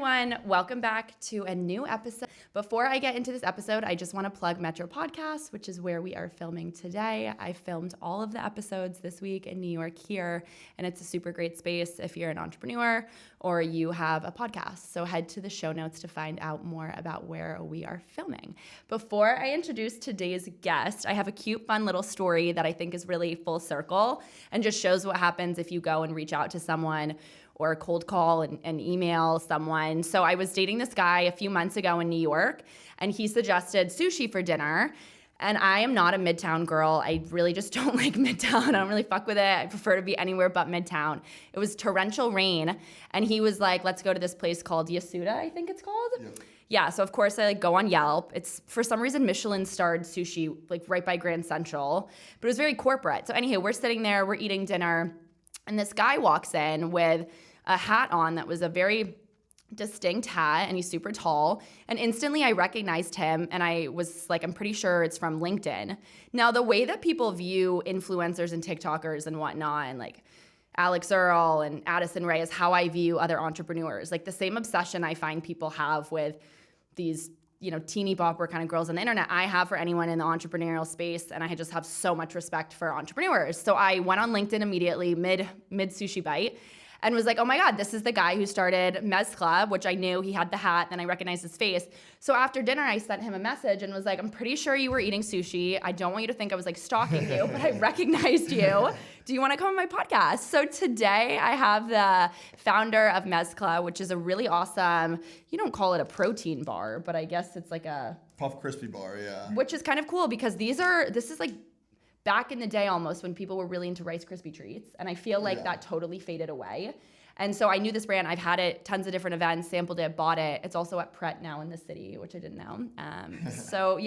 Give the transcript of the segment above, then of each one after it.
everyone. Welcome back to a new episode. Before I get into this episode, I just want to plug Metro Podcasts, which is where we are filming today. I filmed all of the episodes this week in New York here, and it's a super great space if you're an entrepreneur or you have a podcast. So head to the show notes to find out more about where we are filming. Before I introduce today's guest, I have a cute, fun little story that I think is really full circle and just shows what happens if you go and reach out to someone or a cold call and email someone. So I was dating this guy a few months ago in New York, and he suggested sushi for dinner. And I am not a Midtown girl. I really just don't like Midtown. I don't really fuck with it. I prefer to be anywhere but Midtown. It was torrential rain, and he was like, let's go to this place called Yasuda, I think it's called. Yep. Yeah, so of course I go on Yelp. It's, for some reason, Michelin-starred sushi, right by Grand Central. But it was very corporate. So anyhow, we're sitting there, we're eating dinner, and this guy walks in with a hat on that was a very distinct hat, and he's super tall. And instantly I recognized him, and I was like, I'm pretty sure it's from LinkedIn. Now, the way that people view influencers and TikTokers and whatnot, and like Alex Earl and Addison Rae, is how I view other entrepreneurs. Like the same obsession I find people have with these, teeny bopper kind of girls on the internet, I have for anyone in the entrepreneurial space, and I just have so much respect for entrepreneurs. So I went on LinkedIn immediately, mid sushi bite, and was like, oh my God, this is the guy who started Mezcla, which I knew he had the hat, then I recognized his face. So after dinner, I sent him a message and was like, I'm pretty sure you were eating sushi. I don't want you to think I was like stalking you, but I recognized you. Do you want to come on my podcast? So today I have the founder of Mezcla, which is a really awesome, you don't call it a protein bar, but I guess it's like a Puff Crispy bar, yeah. Which is kind of cool because this is like back in the day almost when people were really into Rice Krispie treats. And I feel like that totally faded away. And so I knew this brand. I've had it tons of different events, sampled it, bought it. It's also at Pret now in the city, which I didn't know. So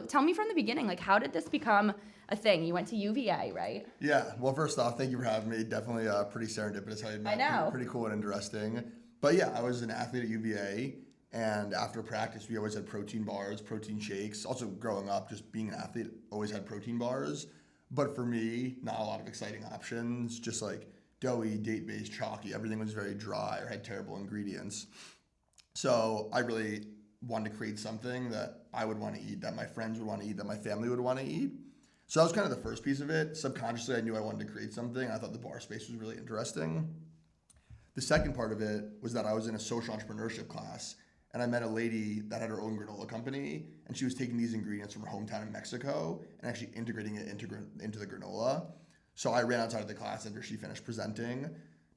tell me from the beginning, like how did this become a thing? You went to UVA, right? Yeah, well, first off, thank you for having me. Definitely pretty serendipitous how you met. I know. Pretty cool and interesting. But yeah, I was an athlete at UVA. And after practice, we always had protein bars, protein shakes. Also growing up, just being an athlete, always had protein bars. But for me, not a lot of exciting options, just like doughy, date-based, chalky. Everything was very dry or had terrible ingredients. So I really wanted to create something that I would want to eat, that my friends would want to eat, that my family would want to eat. So that was kind of the first piece of it. Subconsciously, I knew I wanted to create something. I thought the bar space was really interesting. The second part of it was that I was in a social entrepreneurship class, and I met a lady that had her own granola company, and she was taking these ingredients from her hometown in Mexico and actually integrating it into the granola. So I ran outside of the class after she finished presenting,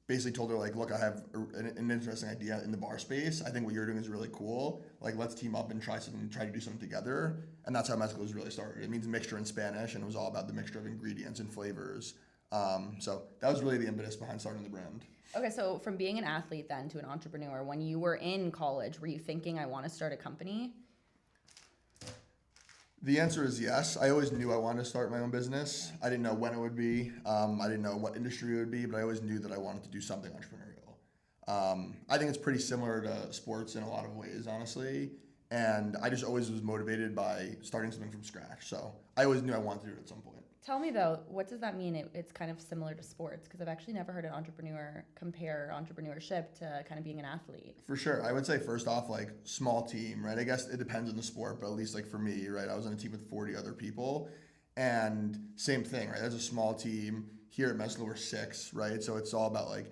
basically told her, like, look, I have an interesting idea in the bar space. I think what you're doing is really cool. Like, let's team up and try to do something together. And that's how Mezcla was really started. It means mixture in Spanish, and it was all about the mixture of ingredients and flavors. So that was really the impetus behind starting the brand. Okay, so from being an athlete then to an entrepreneur, when you were in college, were you thinking I want to start a company? The answer is yes. I always knew I wanted to start my own business. I didn't know when it would be. I didn't know what industry it would be, but I always knew that I wanted to do something entrepreneurial. I think it's pretty similar to sports in a lot of ways, honestly. And I just always was motivated by starting something from scratch. So I always knew I wanted to do it at some point. Tell me though, what does that mean? It's kind of similar to sports, because I've actually never heard an entrepreneur compare entrepreneurship to kind of being an athlete. For sure. I would say first off, like small team, right? I guess it depends on the sport, but at least like for me, right? I was on a team with 40 other people, and same thing, right? There's a small team. Here at Mezcla, we're 6, right? So it's all about like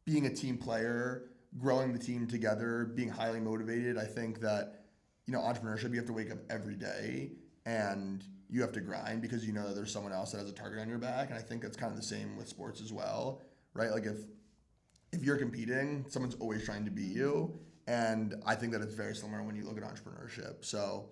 being a team player, growing the team together, being highly motivated. I think that, entrepreneurship, you have to wake up every day and you have to grind because you know that there's someone else that has a target on your back. And I think that's kind of the same with sports as well, right? Like if you're competing, someone's always trying to beat you. And I think that it's very similar when you look at entrepreneurship. So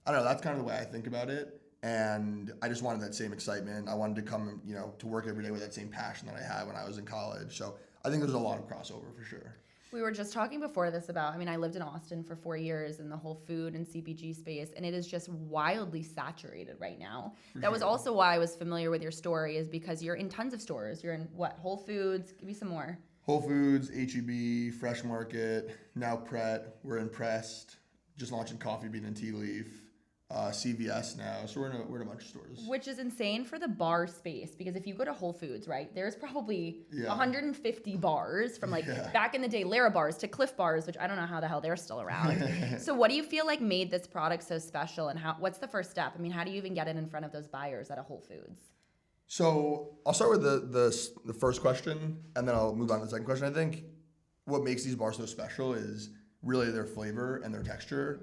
I don't know, that's kind of the way I think about it. And I just wanted that same excitement. I wanted to come, to work every day with that same passion that I had when I was in college. So I think there's a lot of crossover for sure. We were just talking before this about, I lived in Austin for 4 years in the whole food and CPG space, and it is just wildly saturated right now. That was also why I was familiar with your story, is because you're in tons of stores. You're in what, Whole Foods? Give me some more. Whole Foods, H-E-B, Fresh Market, now Pret. We're in Pressed, just launching Coffee Bean and Tea Leaf. CVS now. So we're in a bunch of stores. Which is insane for the bar space, because if you go to Whole Foods, right, there's probably 150 bars from back in the day, Lara bars to Cliff bars, which I don't know how the hell they're still around. So what do you feel like made this product so special, and what's the first step? I mean, how do you even get it in front of those buyers at a Whole Foods? So I'll start with the first question, and then I'll move on to the second question. I think what makes these bars so special is really their flavor and their texture.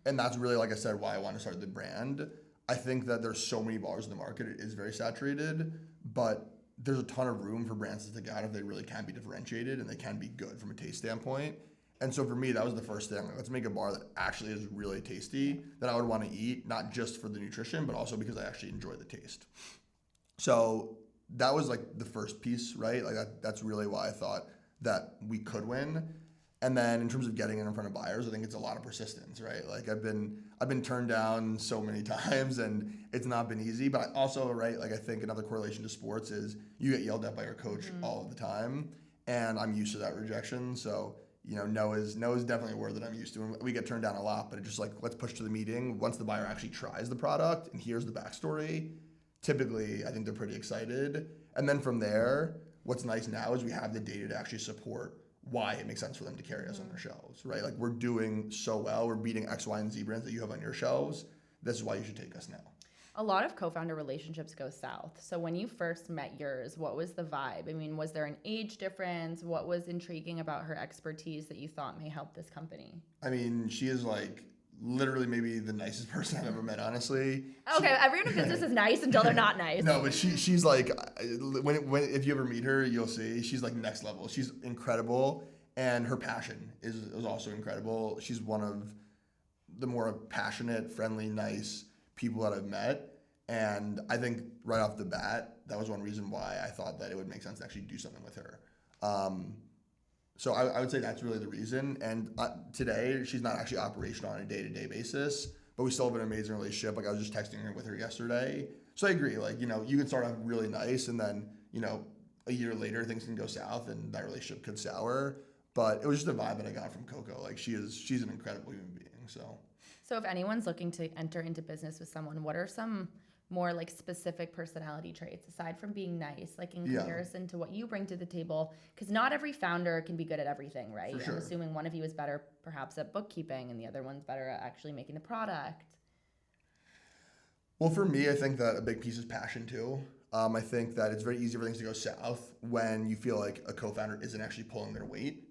And that's really, like I said, why I want to start the brand. I think that there's so many bars in the market. It is very saturated, but there's a ton of room for brands to stick out if they really can be differentiated and they can be good from a taste standpoint. And so for me, that was the first thing. Like, let's make a bar that actually is really tasty, that I would want to eat, not just for the nutrition, but also because I actually enjoy the taste. So that was like the first piece, right? Like that's really why I thought that we could win. And then in terms of getting it in front of buyers, I think it's a lot of persistence, right? Like I've been turned down so many times, and it's not been easy. But I also, right, like I think another correlation to sports is you get yelled at by your coach all of the time, and I'm used to that rejection. So no is definitely a word that I'm used to. And we get turned down a lot, but it's just like, let's push to the meeting. Once the buyer actually tries the product and hears the backstory, typically I think they're pretty excited. And then from there, what's nice now is we have the data to actually support why it makes sense for them to carry us on their shelves, right? Like we're doing so well, we're beating X, Y, and Z brands that you have on your shelves. This is why you should take us now. A lot of co-founder relationships go south. So when you first met yours, what was the vibe? I mean, was there an age difference? What was intriguing about her expertise that you thought may help this company? I mean, she is like literally maybe the nicest person I've ever met, honestly. Okay, everyone in business is nice until they're not nice. No, but she's like, when if you ever meet her, you'll see she's like next level. She's incredible, and her passion is also incredible. She's one of the more passionate, friendly, nice people that I've met, and I think right off the bat, that was one reason why I thought that it would make sense to actually do something with her. So I would say that's really the reason. And today, she's not actually operational on a day-to-day basis, but we still have an amazing relationship. Like I was just texting her with her yesterday. So I agree. Like, you can start off really nice, and then, a year later, things can go south and that relationship could sour. But it was just a vibe that I got from Coco. Like she's an incredible human being. So if anyone's looking to enter into business with someone, what are some more like specific personality traits aside from being nice, like in comparison to what you bring to the table? Because not every founder can be good at everything, right? For sure. I'm assuming one of you is better perhaps at bookkeeping and the other one's better at actually making the product. Well, for me, I think that a big piece is passion too. I think that it's very easy for things to go south when you feel like a co-founder isn't actually pulling their weight,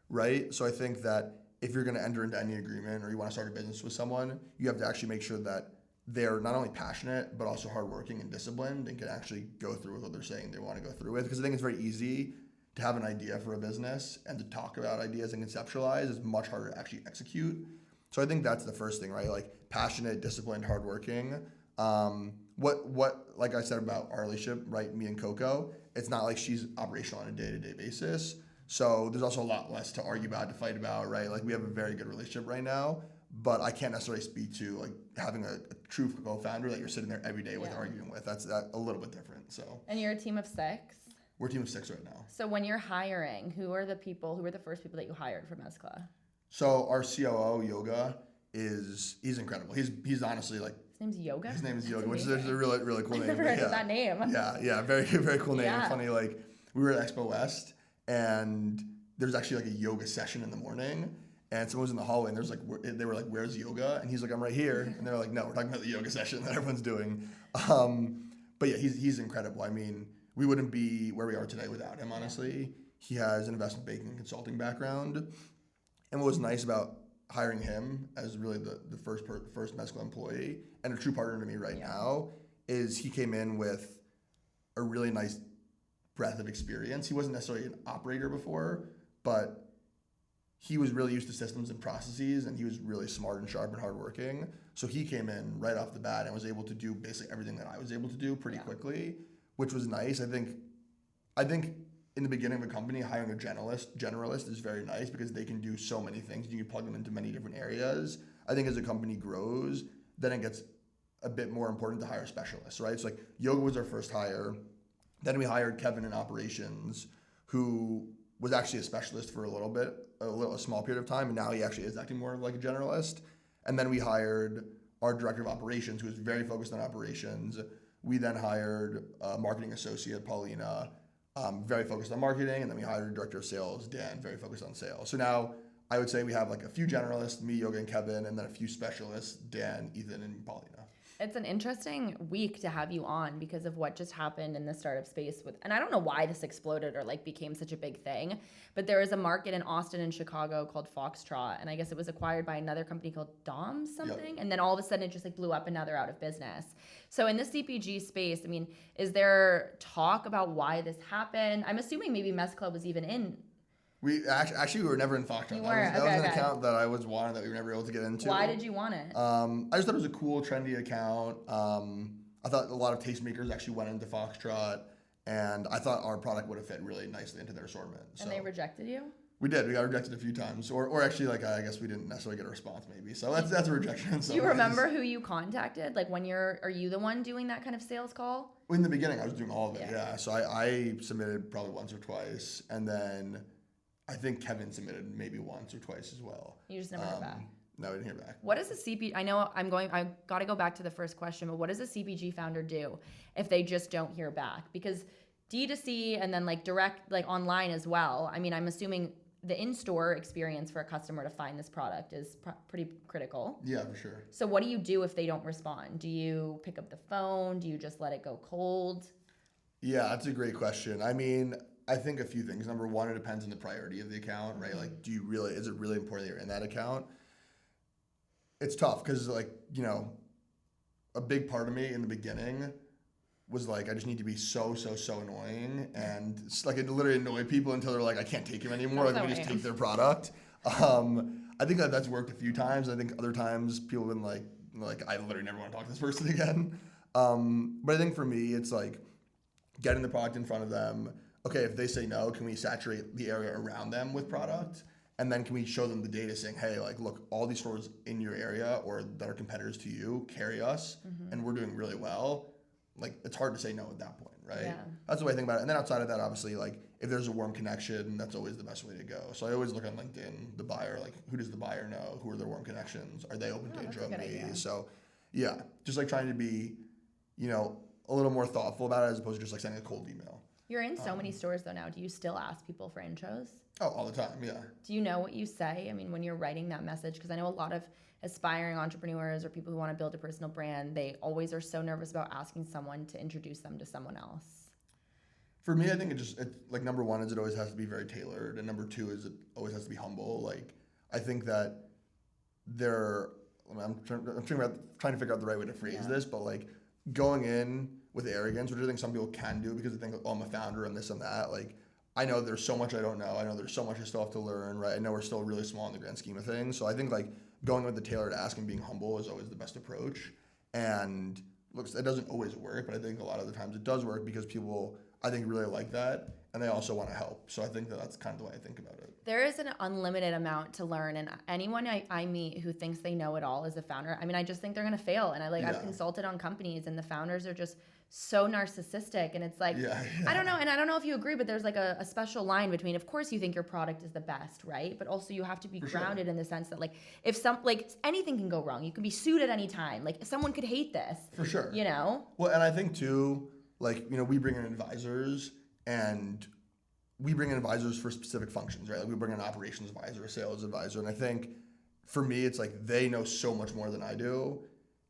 right? So I think that if you're going to enter into any agreement or you want to start a business with someone, you have to actually make sure that they're not only passionate, but also hardworking and disciplined and can actually go through with what they're saying they want to go through with. Because I think it's very easy to have an idea for a business and to talk about ideas and conceptualize. It's much harder to actually execute. So I think that's the first thing, right? Like passionate, disciplined, hardworking. What like I said about our relationship, right? Me and Coco, it's not like she's operational on a day-to-day basis. So there's also a lot less to argue about, to fight about, right? Like we have a very good relationship right now, but I can't necessarily speak to like having a true co-founder that you're sitting there every day with arguing with. That's a little bit different. So. And you're a team of 6? We're a team of 6 right now. So when you're hiring, who were the first people that you hired for Mezcla? So our COO, Yoga, he's incredible. He's honestly like. His name's Yoga? His name is Yoga, which is a really, really cool name. I've never heard of that name. Yeah, very, very cool name. Yeah. Funny, like we were at Expo West, and there's actually like a yoga session in the morning, and someone was in the hallway, and they were like, "Where's yoga?" And he's like, "I'm right here." And they're like, "No, we're talking about the yoga session that everyone's doing." But yeah, he's incredible. I mean, we wouldn't be where we are today without him, honestly. He has an investment banking and consulting background, and what was nice about hiring him as really the first Mezcla employee and a true partner to me right now is he came in with a really nice breadth of experience. He wasn't necessarily an operator before, but he was really used to systems and processes, and he was really smart and sharp and hardworking. So he came in right off the bat and was able to do basically everything that I was able to do pretty quickly, which was nice. I think in the beginning of a company, hiring a generalist is very nice because they can do so many things. You can plug them into many different areas. I think as a company grows, then it gets a bit more important to hire specialists, right? So like Yoga was our first hire. Then we hired Kevin in operations, who was actually a specialist for a small period of time, and now he actually is acting more like a generalist. And then we hired our director of operations, who was very focused on operations. We then hired a marketing associate, Paulina, very focused on marketing, and then we hired a director of sales, Dan, very focused on sales. So now I would say we have like a few generalists, me, Yoga, and Kevin, and then a few specialists, Dan, Ethan, and Paulina. It's an interesting week to have you on because of what just happened in the startup space and I don't know why this exploded or like became such a big thing, but there is a market in Austin and Chicago called Foxtrot, and I guess it was acquired by another company called Dom something, Yep. and then all of a sudden it just like blew up and now they're out of business. So in the CPG space, I mean, is there talk about why this happened? I'm assuming maybe Mezcla was even in. We actually we were never in Foxtrot. You That was weren't? an account that I was wanting that we were never able to get into. Why did you want it? I just thought it was a cool, trendy account. I thought a lot of tastemakers actually went into Foxtrot, and I thought our product would have fit really nicely into their assortment. And they rejected you? We did. We got rejected a few times, or actually, like I guess we didn't necessarily get a response, maybe. So that's a rejection. Do you remember who you contacted? Like are you the one doing that kind of sales call? In the beginning, I was doing all of it. Yeah. So I submitted probably once or twice, and then I think Kevin submitted maybe once or twice as well. You just never heard back. No, we didn't hear back. What does a CPG? I know I got to go back to the first question, but what does a CPG founder do if they just don't hear back? Because D2C and then like direct, like online as well. I mean, I'm assuming the in-store experience for a customer to find this product is pretty critical. Yeah, for sure. So what do you do if they don't respond? Do you pick up the phone? Do you just let it go cold? Yeah, that's a great question. I mean, I think a few things. Number one, it depends on the priority of the account, right? Like, is it really important that you're in that account? It's tough because, like, a big part of me in the beginning was like, I just need to be so annoying, and like it literally annoy people until they're like, I can't take him anymore. Like, we just take their product. I think that's worked a few times. I think other times people have been like I literally never want to talk to this person again. But I think for me, it's like getting the product in front of them. Okay, if they say no, can we saturate the area around them with product? And then can we show them the data saying, hey, like, look, all these stores in your area or that are competitors to you carry us, and we're doing really well. Like, it's hard to say no at that point, right? Yeah. That's the way I think about it. And then outside of that, obviously, like, if there's a warm connection, that's always the best way to go. So I always look on LinkedIn, the buyer, like, who does the buyer know? Who are their warm connections? Are they open to intro me? So, yeah, just like trying to be, a little more thoughtful about it as opposed to just like sending a cold email. You're in so many stores though now. Do you still ask people for intros? Oh, all the time, yeah. Do you know what you say? I mean, when you're writing that message, because I know a lot of aspiring entrepreneurs or people who want to build a personal brand, they always are so nervous about asking someone to introduce them to someone else. For me, I think like number one is it always has to be very tailored, and number two is it always has to be humble. Like, I think that I'm trying to figure out the right way to phrase this, but like going in with arrogance, which I think some people can do because they think, oh, I'm a founder and this and that. Like, I know there's so much I don't know. I know there's so much I still have to learn, right? I know we're still really small in the grand scheme of things. So I think like going with the tailored ask and being humble is always the best approach. And looks, it doesn't always work, but I think a lot of the times it does work because people, I think, really like that. And they also want to help. So I think that's kind of the way I think about it. There is an unlimited amount to learn. And anyone I meet who thinks they know it all as a founder, I mean, I just think they're going to fail. And I've consulted on companies and the founders are just so narcissistic. And it's like, I don't know. And I don't know if you agree, but there's like a special line between, of course, you think your product is the best, right? But also you have to be grounded in the sense that like, if anything can go wrong, you can be sued at any time. Like someone could hate this. For sure. Well, and I think too, like, we bring in advisors and we bring in advisors for specific functions, right? Like we bring in an operations advisor, a sales advisor. And I think for me, it's like they know so much more than I do.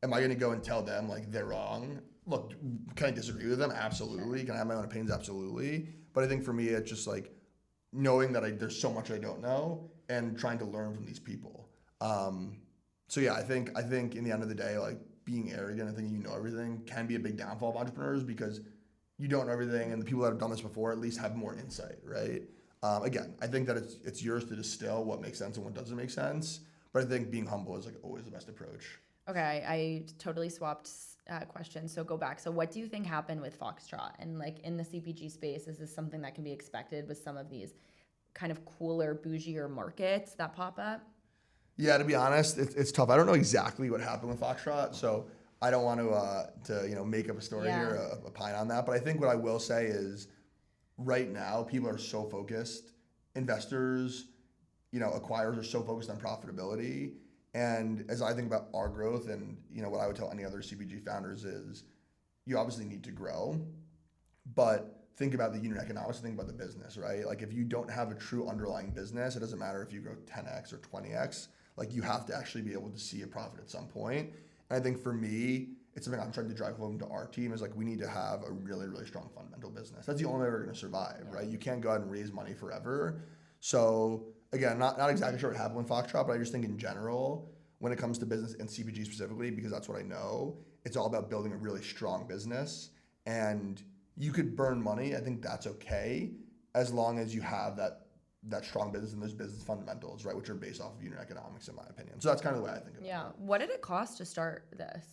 Am I going to go and tell them like they're wrong? Look, can I disagree with them? Absolutely. Can I have my own opinions? Absolutely. But I think for me, it's just like knowing that there's so much I don't know and trying to learn from these people. So yeah, I think in the end of the day, like being arrogant and thinking you know everything can be a big downfall of entrepreneurs because you don't know everything, and the people that have done this before at least have more insight, right? Again, I think that it's yours to distill what makes sense and what doesn't make sense, but I think being humble is like always the best approach. Okay, I totally swapped questions, so go back. So what do you think happened with Foxtrot? And like in the CPG space, is this something that can be expected with some of these kind of cooler, bougier markets that pop up? Yeah, to be honest, it's tough. I don't know exactly what happened with Foxtrot, so I don't want to make up a story here, a pine on that. But I think what I will say is right now, people are so focused. Investors, acquirers are so focused on profitability. And as I think about our growth and, what I would tell any other CPG founders is you obviously need to grow, but think about the unit economics, think about the business, right? Like if you don't have a true underlying business, it doesn't matter if you grow 10x or 20x, like you have to actually be able to see a profit at some point. And I think for me, it's something I'm trying to drive home to our team is like we need to have a really, really strong fundamental business. That's the only way we're going to survive, right? You can't go out and raise money forever. So again, not exactly sure what happened with Foxtrot, but I just think in general, when it comes to business and CPG specifically, because that's what I know, it's all about building a really strong business. And you could burn money. I think that's okay as long as you have that strong business and those business fundamentals, right, which are based off of unit economics, in my opinion. So that's kind of the way I think of it. Yeah. What did it cost to start this?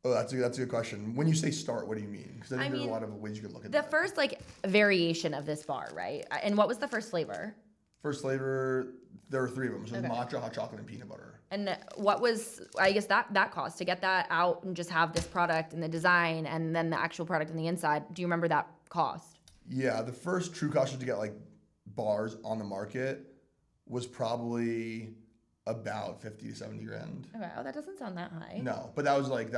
Oh, that's a good question. When you say start, what do you mean? Because I think there's a lot of ways you could look at that. The first variation of this bar, right? And what was the first flavor? First flavor, there were 3 of them. So it was matcha, hot chocolate, and peanut butter. And what was, I guess, that cost to get that out and just have this product and the design and then the actual product on the inside? Do you remember that cost? Yeah, the first true cost to get like bars on the market was probably about 50 to 70 grand. Okay. Oh, that doesn't sound that high. No, but that was like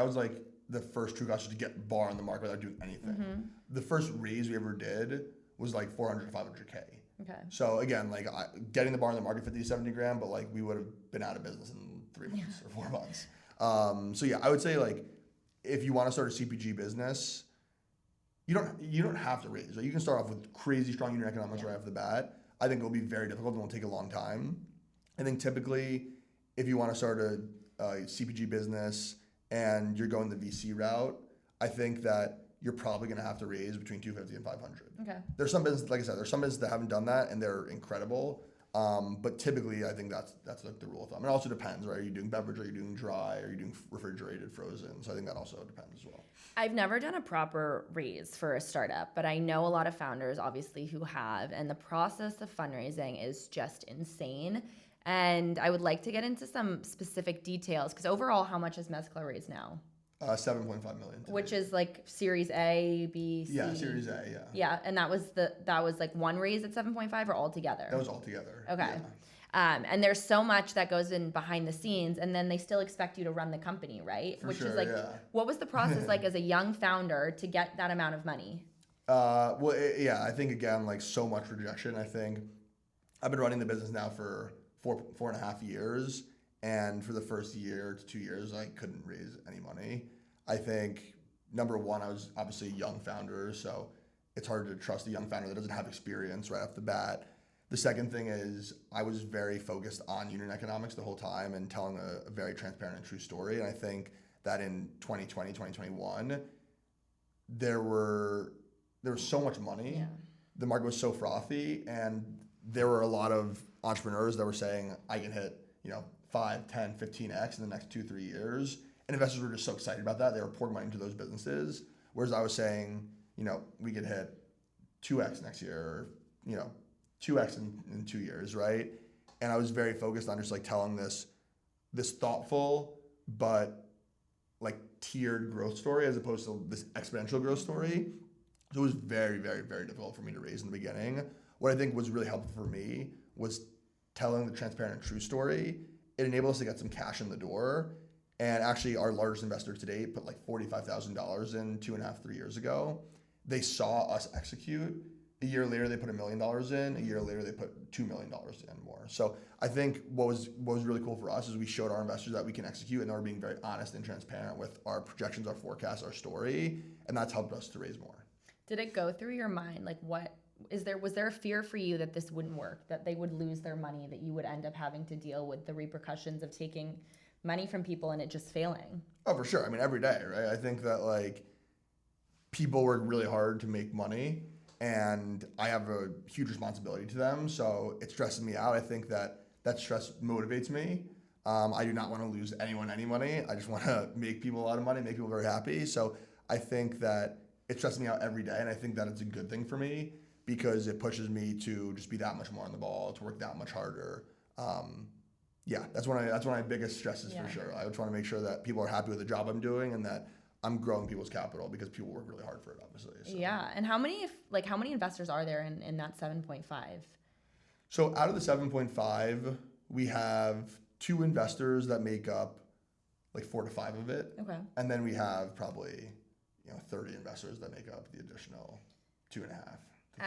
the first true cost to get bar on the market without doing anything. Mm-hmm. The first raise we ever did was like 400 to 500K. Okay. So again, like getting the bar on the market 50 to 70 grand, but like we would have been out of business in 3 months or 4 months. So yeah, I would say like if you want to start a CPG business, you don't have to raise. Right? You can start off with crazy strong unit economics right off the bat. I think it will be very difficult and will take a long time. I think typically if you want to start a CPG business and you're going the VC route, I think that you're probably going to have to raise between 250 and 500. Okay. There's some businesses, like I said, there's some businesses that haven't done that and they're incredible. But typically, I think that's like the rule of thumb. It also depends, right? Are you doing beverage? Are you doing dry? Are you doing refrigerated, frozen? So I think that also depends as well. I've never done a proper raise for a startup, but I know a lot of founders, obviously, who have, and the process of fundraising is just insane. And I would like to get into some specific details because overall, how much has Mezcla raised now? 7.5 million. Which is like Series A, B, C. Yeah, Series A, yeah. Yeah, and that was like one raise at 7.5 or all together? That was all together. Okay. Yeah. And there's so much that goes in behind the scenes, and then they still expect you to run the company, right? For sure, yeah. What was the process like as a young founder to get that amount of money? I think again, like so much rejection. I think I've been running the business now for 4.5 years. And for the first year to 2 years, I couldn't raise any money. I think, number one, I was obviously a young founder, so it's hard to trust a young founder that doesn't have experience right off the bat. The second thing is I was very focused on unit economics the whole time and telling a very transparent and true story. And I think that in 2020, 2021, there was so much money. Yeah. The market was so frothy, and there were a lot of entrepreneurs that were saying, I can hit, 5, 10, 15x in the next 2-3 years. And investors were just so excited about that. They were pouring money into those businesses. Whereas I was saying, we could hit 2x next year, or, 2x in 2 years, right? And I was very focused on just like telling this thoughtful but like tiered growth story as opposed to this exponential growth story. So it was very, very, very difficult for me to raise in the beginning. What I think was really helpful for me was telling the transparent and true story. It enabled us to get some cash in the door. And actually our largest investor to date put like $45,000 in 2.5-3 years ago. They saw us execute. A year later, they put $1 million in. A year later, they put $2 million in more. So I think what was really cool for us is we showed our investors that we can execute, and they were being very honest and transparent with our projections, our forecasts, our story, and that's helped us to raise more. Did it go through your mind, like was there a fear for you that this wouldn't work, that they would lose their money, that you would end up having to deal with the repercussions of taking money from people and it just failing? Oh, for sure. I mean, every day, right? I think that like people work really hard to make money, and I have a huge responsibility to them, so it stresses me out. I think that stress motivates me. I do not want to lose anyone any money. I just want to make people a lot of money, make people very happy. So I think that it stresses me out every day, and I think that it's a good thing for me because it pushes me to just be that much more on the ball, to work that much harder. That's one of my biggest stresses for sure. I just want to make sure that people are happy with the job I'm doing and that I'm growing people's capital because people work really hard for it, obviously. So. Yeah, and how many investors are there in that 7.5? So out of the 7.5, we have 2 investors that make up like 4 to 5 of it. Okay. And then we have probably, 30 investors that make up the additional 2.5 to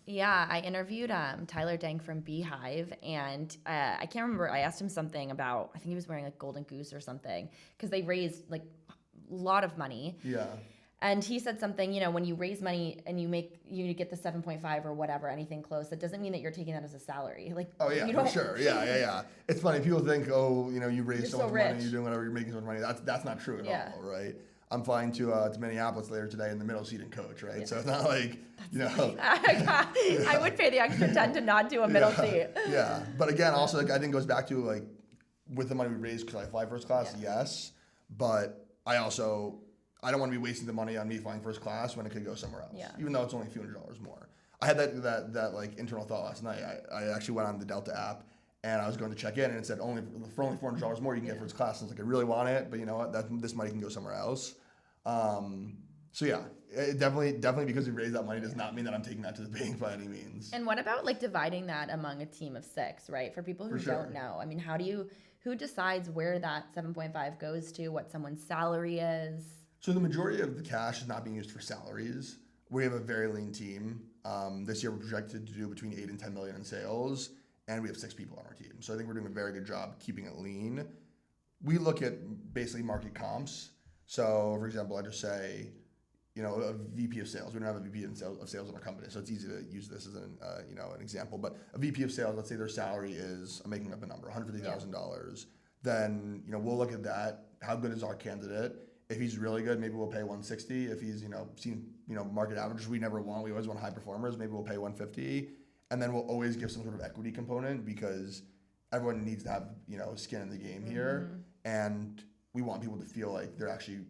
3.5. I interviewed Tyler Dank from Beehive, and I can't remember. I asked him something about, I think he was wearing like Golden Goose or something, because they raised like a lot of money. Yeah. And he said something, when you raise money and you get the 7.5 or whatever, anything close, that doesn't mean that you're taking that as a salary. Like, oh yeah, for sure. Yeah. It's funny. People think, you raise so much money, you're doing whatever, you're making so much money. That's not true at all, right? I'm flying to Minneapolis later today in the middle seat and coach, right? Yeah. So it's not like, I would pay the extra 10 to not do a middle seat. Yeah. But again, also, like, I think it goes back to, like, with the money we raise because I fly first class, yes. But I don't want to be wasting the money on me flying first class when it could go somewhere else, even though it's only a few $100s more. I had that like internal thought last night. I actually went on the Delta app and I was going to check in and it said only $400 more you can get first class. And I was like, I really want it, but you know what? This money can go somewhere else. So yeah, it definitely because we raised that money does not mean that I'm taking that to the bank by any means. And what about like dividing that among a team of 6, right? For people who don't know, I mean, who decides where that 7.5 goes to, what someone's salary is? So the majority of the cash is not being used for salaries. We have a very lean team. This year we're projected to do between 8 and 10 million in sales, and we have 6 people on our team. So I think we're doing a very good job keeping it lean. We look at basically market comps. So for example, I just say, a VP of sales. We don't have a VP of sales in our company, so it's easy to use this as an example. But a VP of sales, let's say their salary is, I'm making up a number, $150,000. Then we'll look at that. How good is our candidate? If he's really good, maybe we'll pay $160. If he's seen market averages, we always want high performers. Maybe we'll pay $150, and then we'll always give some sort of equity component because everyone needs to have skin in the game here, and we want people to feel like they're actually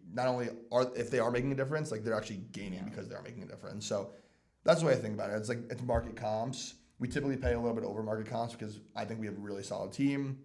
if they are making a difference, like they're actually gaining because they are making a difference. So that's the way I think about it. It's market comps. We typically pay a little bit over market comps because I think we have a really solid team,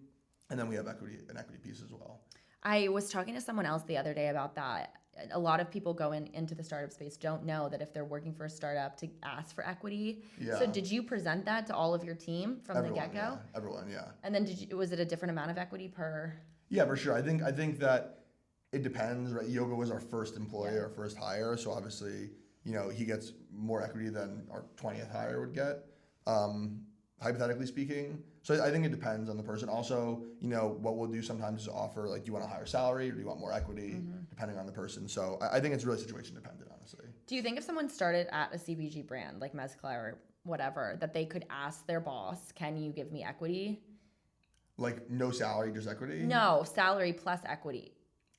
and then we have an equity piece as well. I was talking to someone else the other day about that. A lot of people going into the startup space don't know that if they're working for a startup to ask for equity. Yeah. So did you present that to all of your team from the get-go? Yeah. Everyone, yeah. And then was it a different amount of equity per? Yeah, for sure. I think that it depends, right? Yoga was our first employee, our first hire. So obviously, he gets more equity than our 20th hire would get, hypothetically speaking. So I think it depends on the person. Also, what we'll do sometimes is offer, like, do you want a higher salary or do you want more equity, depending on the person. So I think it's really situation dependent, honestly. Do you think if someone started at a CPG brand like Mezcla or whatever, that they could ask their boss, can you give me equity? Like no salary, just equity? No, salary plus equity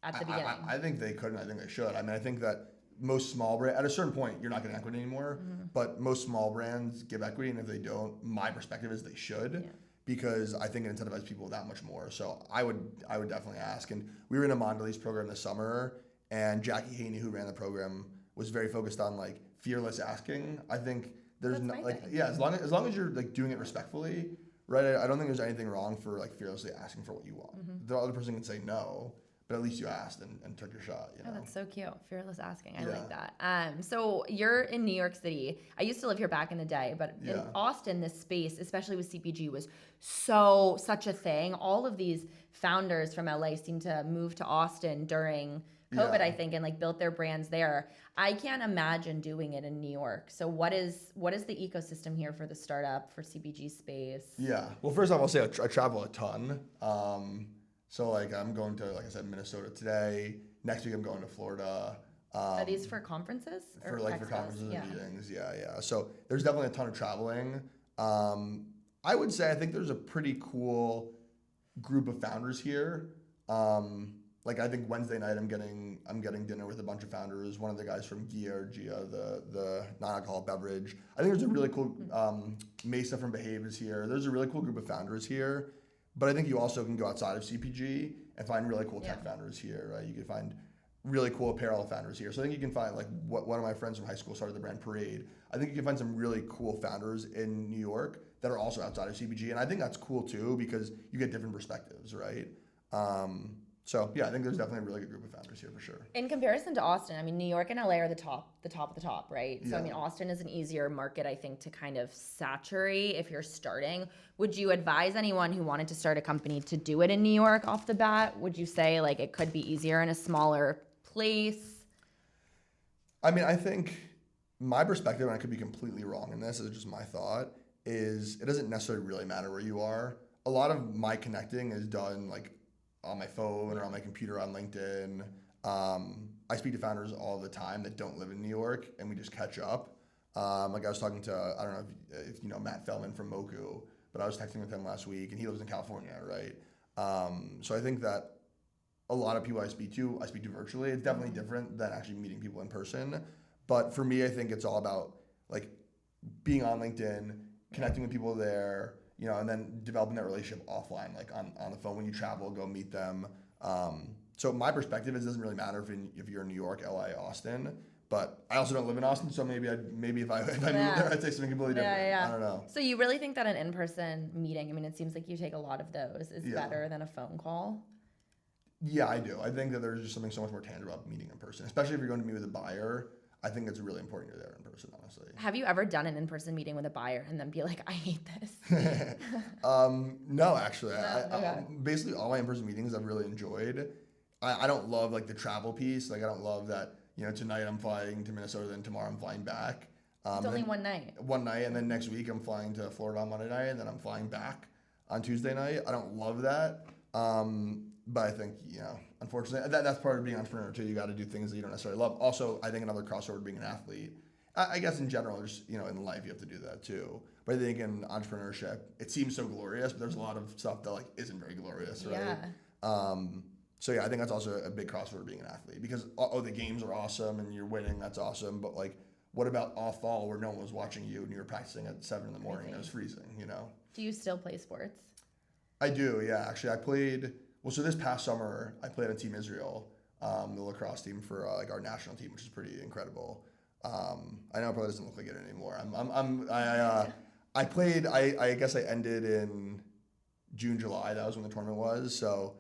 at the beginning. I think they could and I think they should. I mean, I think that most small brands, at a certain point, you're not getting equity anymore, but most small brands give equity, and if they don't, my perspective is they should, because I think it incentivizes people that much more. So I would definitely ask. And we were in a Mondelez program this summer, and Jackie Haney, who ran the program, was very focused on like fearless asking. I think there's as long as you're like doing it respectfully, right? I don't think there's anything wrong for like fearlessly asking for what you want. The other person can say no, but at least you asked and took your shot. Oh, that's so cute. Fearless asking. I like that. So you're in New York City. I used to live here back in the day, but in Austin, this space, especially with CPG, was such a thing. All of these founders from LA seemed to move to Austin during COVID, I think, and like built their brands there. I can't imagine doing it in New York. So what is the ecosystem here for the startup, for CPG space? Yeah. Well, first off, I'll say I travel a ton. So like I'm going to, like I said, Minnesota today. Next week I'm going to Florida. Are these for conferences? For conferences and meetings, yeah. So there's definitely a ton of traveling. I would say I think there's a pretty cool group of founders here. Like I think Wednesday night I'm getting dinner with a bunch of founders. One of the guys from Gia, the non-alcoholic beverage. I think there's a really cool Mesa from Behave is here. There's a really cool group of founders here. But I think you also can go outside of CPG and find really cool tech founders here, right? You can find really cool apparel founders here. So I think you can find, like, one of my friends from high school started the brand Parade. I think you can find some really cool founders in New York that are also outside of CPG. And I think that's cool too because you get different perspectives, right? So yeah, I think there's definitely a really good group of founders here for sure. In comparison to Austin, I mean, New York and LA are the top of the top, right? So, Yeah. I mean, Austin is an easier market, I think, to kind of saturate if you're starting. Would you advise anyone who wanted to start a company to do it in New York off the bat? Would you say, like, it could be easier in a smaller place? I mean, I think my perspective, and I could be completely wrong in this, is just my thought, is it doesn't necessarily really matter where you are. A lot of my connecting is done, like, on my phone or on my computer on LinkedIn. I speak to founders all the time that don't live in New York, and we just catch up. Like I was talking to, I don't know if you know Matt Fellman from Moku, but I was texting with him last week, and he lives in California, right? So I think that a lot of people I speak to virtually. It's definitely different than actually meeting people in person. But for me, I think it's all about like being on LinkedIn, connecting with people there, you know, and then developing that relationship offline, like on the phone when you travel, go meet them. So my perspective is it doesn't really matter if you're in New York, LA, Austin. But I also don't live in Austin, so maybe if I moved there, I'd say something completely different. I don't know. So you really think that an in-person meeting, I mean, it seems like you take a lot of those, is better than a phone call? Yeah, I do. I think that there's just something so much more tangible about meeting in person, especially if you're going to meet with a buyer. I think it's really important you're there in person, honestly. Have you ever done an in-person meeting with a buyer and then be like, I hate this? No, actually. Okay. Basically, all my in-person meetings I've really enjoyed. I don't love like the travel piece. Like I don't love that, you know, tonight I'm flying to Minnesota, then tomorrow I'm flying back. It's only one night. One night, and then next week I'm flying to Florida on Monday night, and then I'm flying back on Tuesday night. I don't love that. But I think, you know, unfortunately, that's part of being an entrepreneur too. You got to do things that you don't necessarily love. Also, I think another crossover being an athlete. I guess in general, just, you know, in life, you have to do that too. But I think in entrepreneurship, it seems so glorious, but there's a lot of stuff that like isn't very glorious, right? Yeah. So yeah, I think that's also a big crossover being an athlete because the games are awesome and you're winning, that's awesome. But like, what about off fall where no one was watching you and you were practicing at 7 in the morning and it was freezing, you know? Do you still play sports? I do, yeah. Actually, I played. Well, so this past summer, I played on Team Israel, the lacrosse team for like our national team, which is pretty incredible. I know it probably doesn't look like it anymore. I played. I guess I ended in June, July. That was when the tournament was. So,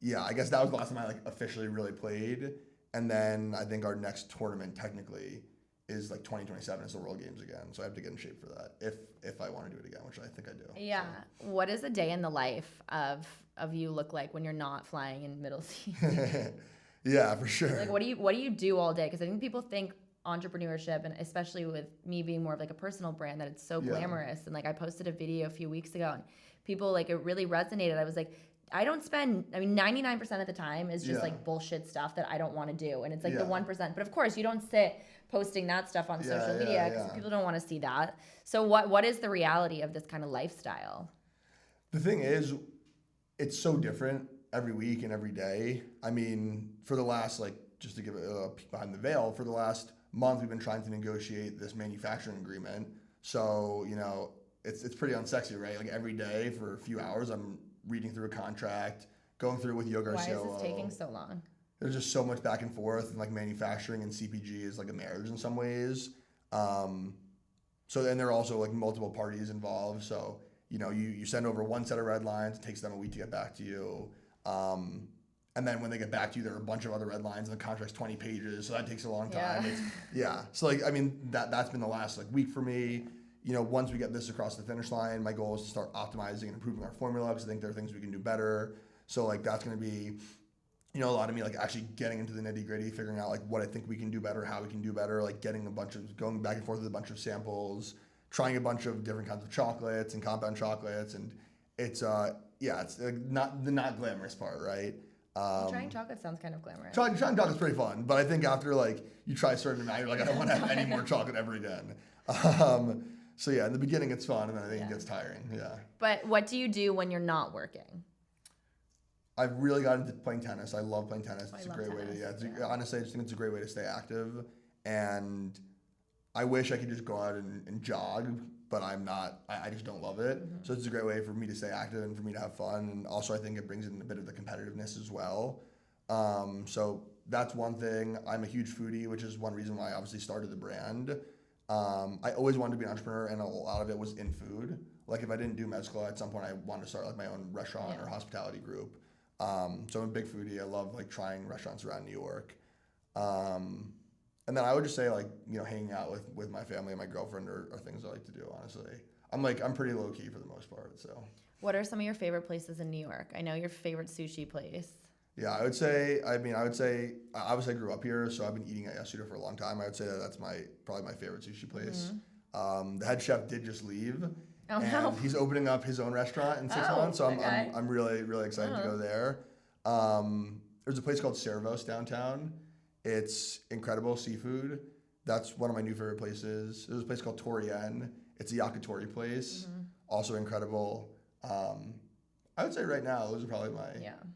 yeah, I guess that was the last time I like officially really played. And then I think our next tournament technically is like 2027 is the World Games again. So I have to get in shape for that if I want to do it again, which I think I do. Yeah. So. What does a day in the life of you look like when you're not flying in middle season? Yeah, for sure. Like, what do you do all day? Because I think people think entrepreneurship, and especially with me being more of like a personal brand, that it's so glamorous. And like I posted a video a few weeks ago, and people like it really resonated. I was like, I don't spend, I mean, 99% of the time is just like bullshit stuff that I don't want to do. And it's like the 1%. But of course, you don't sit posting that stuff on social media because people don't want to see that. So what is the reality of this kind of lifestyle? The thing is, it's so different every week and every day. I mean, for the last, like, just to give a peek behind the veil, for the last month, we've been trying to negotiate this manufacturing agreement. So, you know, it's pretty unsexy, right? Like every day for a few hours, I'm reading through a contract, going through it with Yoga. Why is this taking so long? There's just so much back and forth, and like manufacturing and CPG is like a marriage in some ways. So then there are also like multiple parties involved. So, you know, you send over one set of red lines, it takes them a week to get back to you. And then when they get back to you, there are a bunch of other red lines, and the contract's 20 pages, so that takes a long time. So like, I mean, that's been the last like week for me. You know, once we get this across the finish line, my goal is to start optimizing and improving our formula because I think there are things we can do better. So like that's going to be, you know, a lot of me like actually getting into the nitty gritty, figuring out like what I think we can do better, how we can do better, like going back and forth with a bunch of samples, trying a bunch of different kinds of chocolates and compound chocolates, and it's not the not glamorous part, right? Trying chocolate sounds kind of glamorous. Trying chocolate's pretty fun, but I think after like you try a certain amount, you're like, I don't want to have any more chocolate ever again. So yeah, in the beginning it's fun, and then I think it gets tiring. Yeah. But what do you do when you're not working? I've really got into playing tennis. I love playing tennis. It's a great way to honestly, I just think it's a great way to stay active. And I wish I could just go out and jog, but I'm not. I just don't love it. Mm-hmm. So it's a great way for me to stay active and for me to have fun. And also I think it brings in a bit of the competitiveness as well. So that's one thing. I'm a huge foodie, which is one reason why I obviously started the brand. I always wanted to be an entrepreneur, and a lot of it was in food. Like if I didn't do Mezcla, at some point I wanted to start like my own restaurant or hospitality group. So I'm a big foodie. I love like trying restaurants around New York. And then I would just say like, hanging out with my family and my girlfriend are things I like to do, honestly. I'm pretty low key for the most part, so. What are some of your favorite places in New York? I know your favorite sushi place. Yeah, I would say, I obviously I grew up here, so I've been eating at Yasuda for a long time. I would say that's probably my favorite sushi place. The head chef did just leave. Oh, and no. he's opening up his own restaurant in 6 months, so I'm really, really excited to go there. There's a place called Servos downtown. It's incredible seafood. That's one of my new favorite places. There's a place called Torien. It's a yakitori place, also incredible. I would say right now those are probably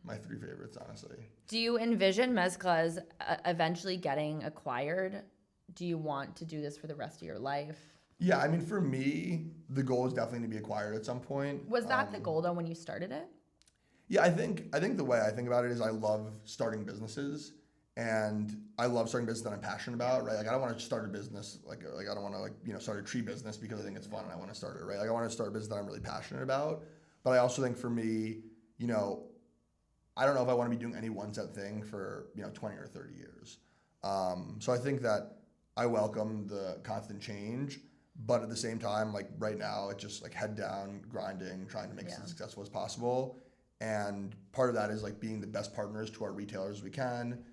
my 3 favorites, honestly. Do you envision Mezcla eventually getting acquired? Do you want to do this for the rest of your life? Yeah, I mean, for me, the goal is definitely to be acquired at some point. Was that the goal though when you started it? Yeah, I think the way I think about it is I love starting businesses, and I love starting business that I'm passionate about, right? Like I don't want to start a business like I don't want to start a tree business because I think it's fun and I want to start it, right? Like I want to start a business that I'm really passionate about. But I also think for me, I don't know if I want to be doing any one set thing for 20 or 30 years. So I think that I welcome the constant change, but at the same time, like right now, it's just like head down, grinding, trying to make it as successful as possible. And part of that is like being the best partners to our retailers as we can,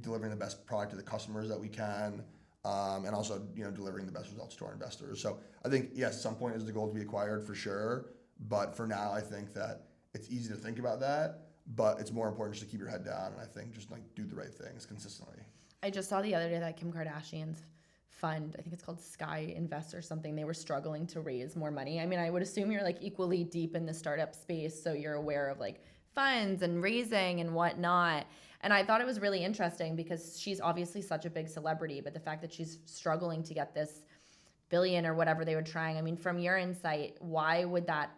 delivering the best product to the customers that we can, and also delivering the best results to our investors. So I think yes, at some point is the goal to be acquired for sure. But for now, I think that it's easy to think about that, but it's more important just to keep your head down and I think just like do the right things consistently. I just saw the other day that Kim Kardashian's fund, I think it's called Sky Invest or something, they were struggling to raise more money. I mean, I would assume you're like equally deep in the startup space, so you're aware of like funds and raising and whatnot. And I thought it was really interesting because she's obviously such a big celebrity, but the fact that she's struggling to get this billion or whatever they were trying, I mean, from your insight, why would that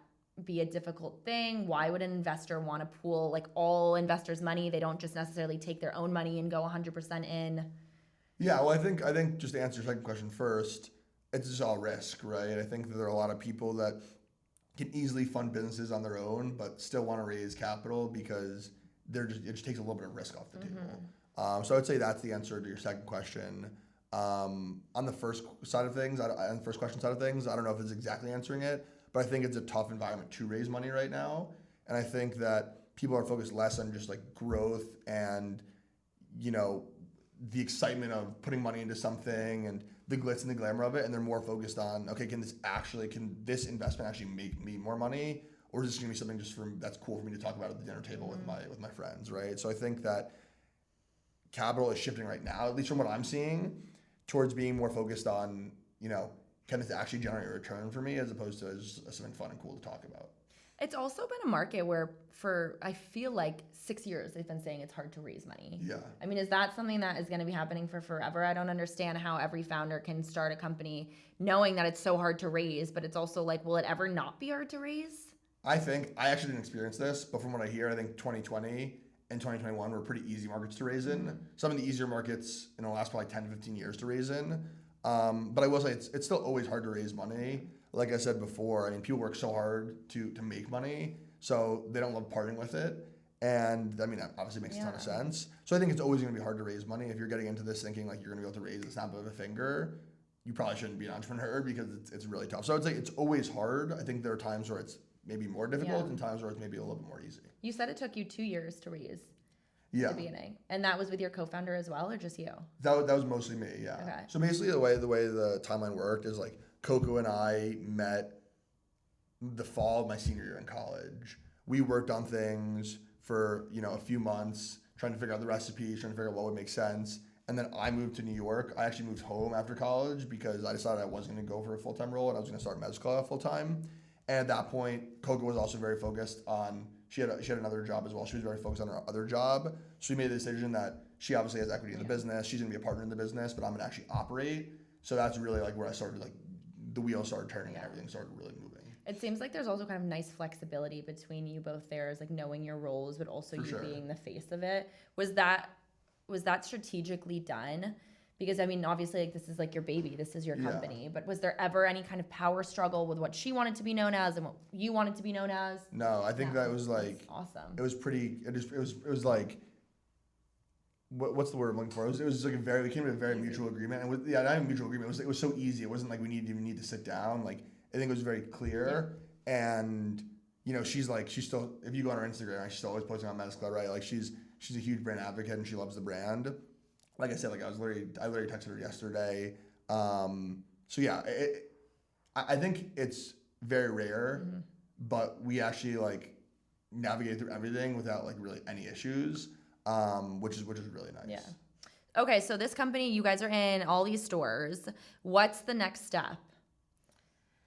be a difficult thing? Why would an investor want to pool like all investors' money? They don't just necessarily take their own money and go 100% in. Yeah, well, I think just to answer your second question first, it's just all risk, right? I think that there are a lot of people that can easily fund businesses on their own, but still want to raise capital because it just takes a little bit of risk off the table. So I would say that's the answer to your second question. On the first side of things, on the first question side of things, I don't know if it's exactly answering it, but I think it's a tough environment to raise money right now. And I think that people are focused less on just like growth and, the excitement of putting money into something and the glitz and the glamour of it. And they're more focused on, okay, can this investment actually make me more money? Or is this gonna be something that's cool for me to talk about at the dinner table with my friends, right? So I think that capital is shifting right now, at least from what I'm seeing, towards being more focused on, can this actually generate a return for me as opposed to just something fun and cool to talk about. It's also been a market where for, I feel like 6 years, they've been saying it's hard to raise money. Yeah. I mean, is that something that is going to be happening for forever? I don't understand how every founder can start a company knowing that it's so hard to raise, but it's also like, will it ever not be hard to raise? I actually didn't experience this, but from what I hear, I think 2020 and 2021 were pretty easy markets to raise in. Some of the easier markets in the last probably 10 to 15 years to raise in. But I will say it's still always hard to raise money. Like I said before, I mean, people work so hard to make money, so they don't love parting with it. And I mean, that obviously makes a ton of sense. So I think it's always going to be hard to raise money. If you're getting into this thinking like you're going to be able to raise the snap of a finger, you probably shouldn't be an entrepreneur because it's really tough. So I'd say it's always hard. I think there are times where it's maybe more difficult and times where it's maybe a little bit more easy. You said it took you 2 years to raise. Yeah. At the beginning. And that was with your co-founder as well, or just you? That was mostly me, yeah. Okay. So basically the way the timeline worked is like Coco and I met the fall of my senior year in college. We worked on things for, a few months, trying to figure out the recipes, trying to figure out what would make sense. And then I moved to New York. I actually moved home after college because I decided I wasn't going to go for a full-time role and I was going to start Mezcla full-time. And at that point, Coco was also very focused on, she had another job as well. She was very focused on her other job. So we made the decision that she obviously has equity in the business. She's going to be a partner in the business, but I'm going to actually operate. So that's really like where I started, like the wheels started turning and everything started really moving. It seems like there's also kind of nice flexibility between you both there, as like knowing your roles, but also being the face of it. Was that strategically done? Because I mean, obviously, like this is like your baby, this is your Yeah. company. But was there ever any kind of power struggle with what she wanted to be known as and what you wanted to be known as? No, I think that was like That's awesome. it was pretty. It was like what's the word I'm looking for? It was like we came to a very mutual agreement, and with not even mutual agreement. It was so easy. It wasn't like we even need to sit down. Like I think it was very clear, and you know, she's still, if you go on her Instagram, she's still always posting on Mezcla, right? Like she's a huge brand advocate and she loves the brand. Like I said, like I literally texted her yesterday. So yeah, I think it's very rare, but we actually like navigate through everything without like really any issues, which is really nice. Yeah. Okay, so this company, you guys are in all these stores. What's the next step?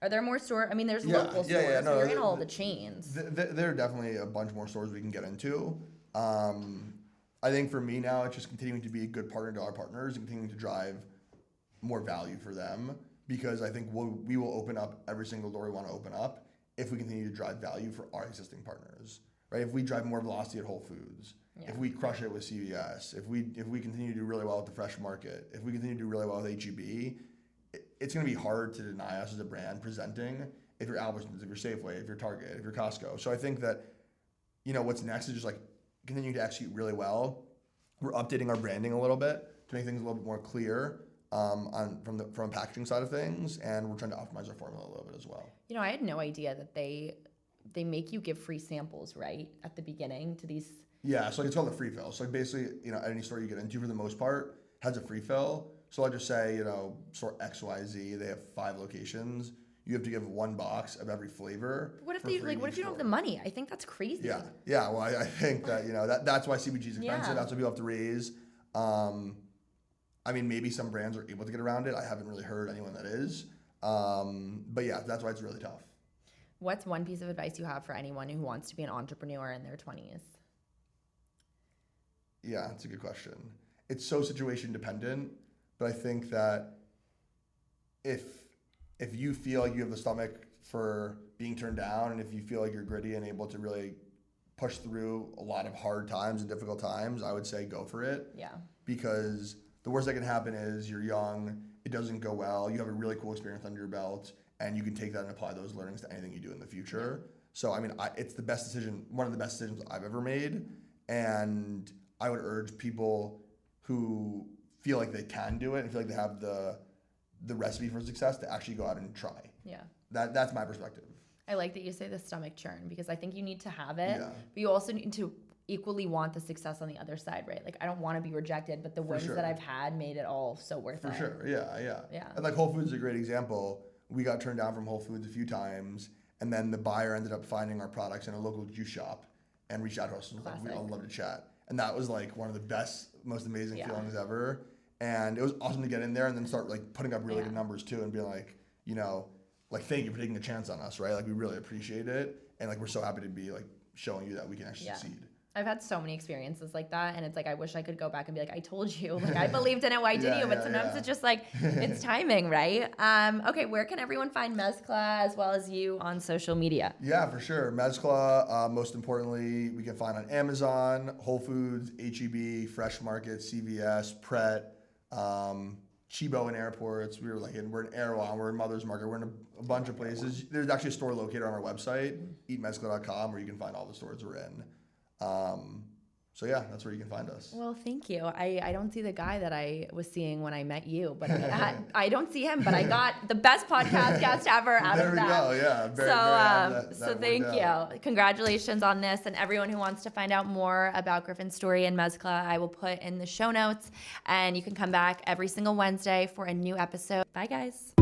Are there more stores? I mean, there's local stores. Yeah, no, You're in all the chains. There are definitely a bunch more stores we can get into. I think for me now, it's just continuing to be a good partner to our partners and continuing to drive more value for them, because I think we will open up every single door we want to open up if we continue to drive value for our existing partners, right? If we drive more velocity at Whole Foods, if we crush it with CVS, if we continue to do really well with the fresh market, if we continue to do really well with HEB, it's going to be hard to deny us as a brand presenting if you're Albertsons, if you're Safeway, if you're Target, if you're Costco. So I think that, you know, what's next is just like continuing to execute really well. We're updating our branding a little bit to make things a little bit more clear from a packaging side of things, and we're trying to optimize our formula a little bit as well. You know, I had no idea that they make you give free samples, right, at the beginning to these. Yeah, so it's called a free fill. So like basically, you know, any store you get into for the most part has a free fill. So I'll just say, you know, store XYZ, they have 5 locations. You have to give 1 box of every flavor. What if you don't have the money? I think that's crazy. Yeah. Well, I think that, you know, that's why CBG is expensive. Yeah. That's what people have to raise. I mean, maybe some brands are able to get around it. I haven't really heard anyone that is. But yeah, that's why it's really tough. What's one piece of advice you have for anyone who wants to be an entrepreneur in their 20s? Yeah, that's a good question. It's so situation dependent, but I think that if you feel like you have the stomach for being turned down, and if you feel like you're gritty and able to really push through a lot of hard times and difficult times, I would say go for it. Yeah. Because the worst that can happen is you're young, it doesn't go well, you have a really cool experience under your belt, and you can take that and apply those learnings to anything you do in the future. Yeah. So, I mean, it's the best decision, one of the best decisions I've ever made, and I would urge people who feel like they can do it and feel like they have the recipe for success to actually go out and try. Yeah. That's my perspective. I like that you say the stomach churn, because I think you need to have it, Yeah. but you also need to equally want the success on the other side, right? Like, I don't want to be rejected, but the wins that I've had made it all so worth it. For sure, yeah. Yeah. And like Whole Foods is a great example. We got turned down from Whole Foods a few times, and then the buyer ended up finding our products in a local juice shop and reached out to us and was like, we'd all love to chat. And that was like one of the best, most amazing feelings ever. And it was awesome to get in there and then start like putting up really good numbers too, and being like, you know, like, thank you for taking a chance on us, right? Like, we really appreciate it. And like, we're so happy to be like showing you that we can actually succeed. I've had so many experiences like that, and it's like I wish I could go back and be like, I told you, like I believed in it, why didn't you? But sometimes it's just like it's timing, right? Okay, where can everyone find Mezcla as well as you on social media? Yeah, for sure. Mezcla, most importantly, we can find on Amazon, Whole Foods, HEB, Fresh Market, CVS, Pret, Chibo in airports. We're in Erewhon, we're in Mother's Market, we're in a bunch of places. There's actually a store located on our website, eatmezcla.com, where you can find all the stores we're in. So yeah, that's where you can find us. Well, thank you. I don't see the guy that I was seeing when I met you, but I don't see him, but I got the best podcast guest ever out of that. There we go, yeah. Very happy that thank you. Congratulations on this, and everyone who wants to find out more about Griffin's story and Mezcla, I will put in the show notes, and you can come back every single Wednesday for a new episode. Bye, guys.